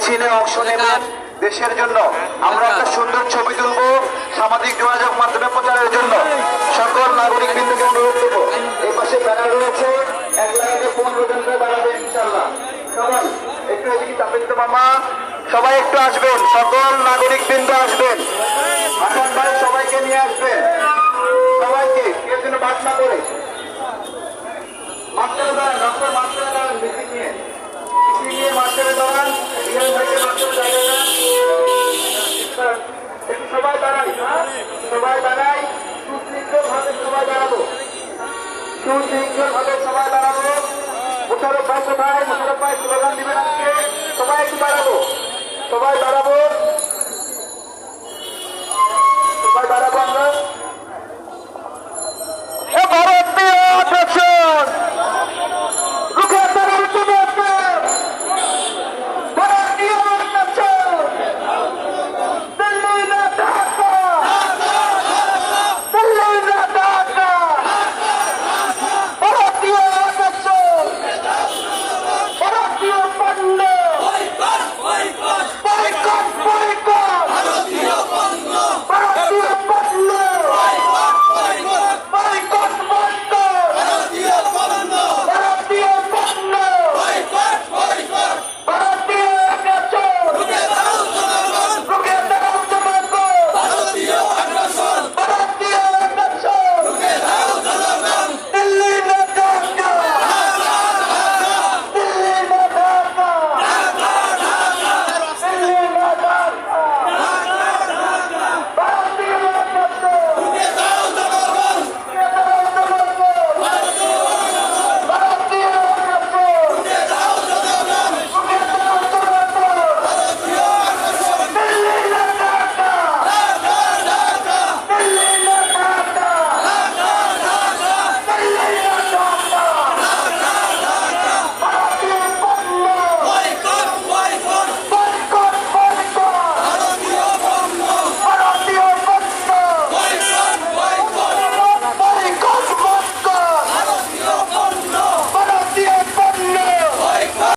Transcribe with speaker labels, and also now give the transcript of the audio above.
Speaker 1: মিছিলে অংশ নেবেন দেশের জন্য। আমরা একটা সুন্দর ছবি তুলব সামাজিক যোগাযোগ মাধ্যমে প্রচারের জন্য। সকল নাগরিক বৃন্দকে অনুরোধ করবো, এই পাশে ব্যানার রয়েছে, 1 লাইনে 15 জন করে দাঁড়াবেন ইনশাল্লাহ। সবাই একটু এদিকে চাপেন তো মামা, সবাই একটু আসবেন, সকল নাগরিক বৃন্দ আসবেন। হাসান ভাই সবাইকে নিয়ে আসবেন, সবাইকে কেউ যেন বাদ না করে। মাস্টারে দাঁড়ান, ডক্টর মাস্টারে দাঁড়ান, মিটিং নিয়ে মাস্টারে দাঁড়ান, ইরান ভাইকে মাস্টারে দাঁড়ান। একটু সবাই দাঁড়াই, হ্যাঁ সবাই দাঁড়াই, সুশৃঙ্খল ভাবে সবাই দাঁড়াবো, সুশৃঙ্খল ভাবে সবাই দাঁড়াবো। মোশারফ ভাই কোথায়? মোশারফ ভাই স্লোগান দিবেন আজকে, সবাই একটু দাঁড়াবো, সবাই দাঁড়াবো।